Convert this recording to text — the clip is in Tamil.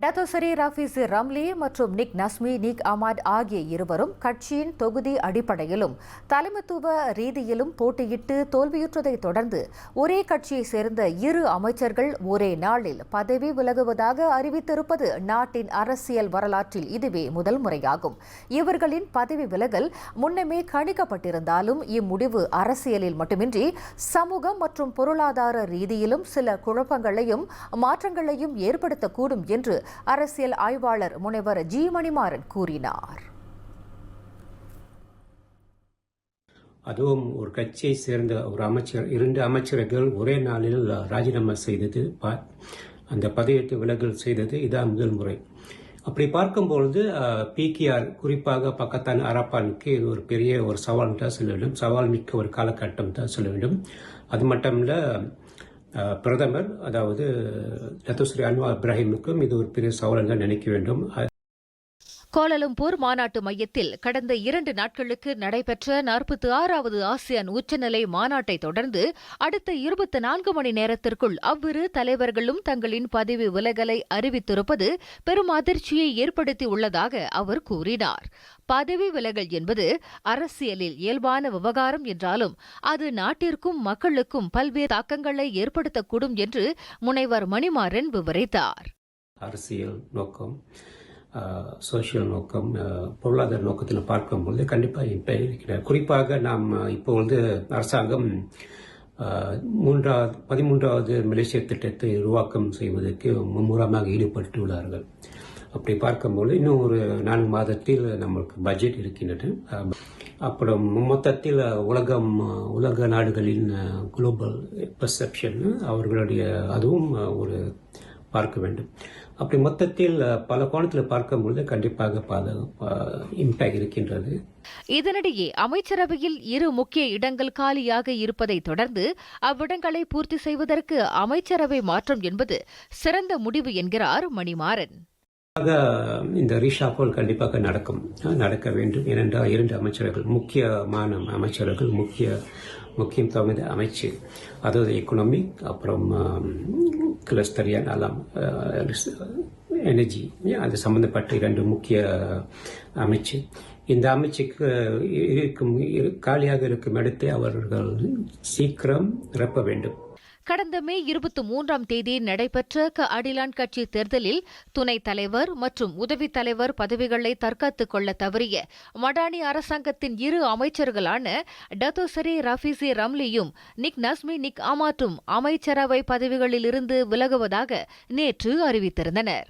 டத்தோசரி ரஃபீசி ரம்லி மற்றும் நிக் நஸ்மி நிக் அமாட் ஆகிய இருவரும் கட்சியின் தொகுதி அடிப்படையிலும் தலைமைத்துவ ரீதியிலும் போட்டியிட்டு தோல்வியுற்றதை தொடர்ந்து ஒரே கட்சியைச் சேர்ந்த இரு அமைச்சர்கள் ஒரே நாளில் பதவி விலகுவதாக அறிவித்திருப்பது நாட்டின் அரசியல் வரலாற்றில் இதுவே முதல் முறையாகும். இவர்களின் பதவி விலகல் முன்னமே கணிக்கப்பட்டிருந்தாலும் இம்முடிவு அரசியலில் மட்டுமின்றி சமூகம் மற்றும் பொருளாதார ரீதியிலும் சில குழப்பங்களையும் மாற்றங்களையும் ஏற்படுத்தக்கூடும் என்று அரசியல் ஆய்வாளர் முனைவர் ஜி மணிமாறன் கூறினார். அதுவும் ஒரு கட்சியை சேர்ந்த ஒரு இரண்டு அமைச்சர்கள் ஒரே நாளில் ராஜினாமா செய்தது, அந்த பதவியேற்று விலகல் செய்தது இதான் முதல் முறை. அப்படி பார்க்கும்பொழுது பிகேஆர் குறிப்பாக பக்கத்தான் அரப்பானுக்கு இது ஒரு பெரிய ஒரு சவால் தான் சொல்ல வேண்டும், சவால் மிக்க ஒரு காலகட்டம் தான் சொல்ல வேண்டும். அது மட்டுமல்ல, பிரதமர் அதாவது டத்தோஸ்ரீ அன்வார் இப்ராஹிமுக்கும் இது ஒரு பெரிய சவால் தான் நினைக்க வேண்டும். கோலாலம்பூர் மாநாட்டு மையத்தில் கடந்த 2 நாட்களுக்கு நடைபெற்ற 46வது ஆசியான் உச்சநிலை மாநாட்டை தொடர்ந்து அடுத்த 24 மணி நேரத்திற்குள் அவ்விரு தலைவர்களும் தங்களின் பதவி விலகலை அறிவித்திருப்பது பெரும் அதிர்ச்சியை ஏற்படுத்தியுள்ளதாக அவர் கூறினார். பதவி விலகல் என்பது அரசியலில் இயல்பான விவகாரம் என்றாலும் அது நாட்டிற்கும் மக்களுக்கும் பல்வேறு தாக்கங்களை ஏற்படுத்தக்கூடும் என்று முனைவர் மணிமாறன் விவரித்தார். அரசியல் நோக்கம், சோசியல் நோக்கம், பொருளாதார நோக்கத்தில் பார்க்கும்போது கண்டிப்பாக இப்போ இருக்கிற குறிப்பாக நாம் இப்பொழுது அரசாங்கம் 13வது மலேசிய திட்டத்தை உருவாக்கம் செய்வதற்கு மும்முரமாக ஈடுபட்டுள்ளார்கள். அப்படி பார்க்கும்போது இன்னும் ஒரு 4 மாதத்தில் நம்மளுக்கு பட்ஜெட் இருக்கின்றது. அப்புறம் மொத்தத்தில் உலக நாடுகளின் குளோபல் பெர்செப்ஷன் அவர்களுடைய அதுவும் ஒரு பார்க்க வேண்டும். அப்படி மொத்தத்தில் பல கோணத்தில் பார்க்கும்பொழுது கண்டிப்பாக இம்பாக்ட் இருக்கின்றது. இதனிடையே அமைச்சரவையில் 2 முக்கிய இடங்கள் காலியாக இருப்பதை தொடர்ந்து அவ்விடங்களை பூர்த்தி செய்வதற்கு அமைச்சரவை மாற்றம் என்பது சிறந்த முடிவு என்கிறார் மணிமாறன். இந்த ரீஷாஃபல் கண்டிப்பாக நடக்க வேண்டும். ஏனென்றால் 2 அமைச்சர்கள், முக்கியமான அமைச்சர்கள், முக்கியத்துவம் அமைச்சு, அதாவது எக்கனாமிக் அப்புறம் கிளஸ்டரியான் அலாம் எனர்ஜி, அது சம்பந்தப்பட்ட 2 முக்கிய அமைச்சு. இந்த அமைச்சுக்கு காலியாக இருக்கும் இடத்தை அவர்கள் சீக்கிரம் நிரப்ப வேண்டும். கடந்த மே 23ஆம் தேதி நடைபெற்ற அடிலான் கட்சி தேர்தலில் துணைத் தலைவர் மற்றும் உதவித் தலைவர் பதவிகளை தற்காத்துக் கொள்ள தவறிய மடானி அரசாங்கத்தின் 2 அமைச்சர்களான டத்தோசரி ரஃபீசி ரம்லியும் நிக் நஸ்மி நிக் அமாட்டும் அமைச்சரவை பதவிகளிலிருந்து விலகுவதாக நேற்று அறிவித்திருந்தனர்.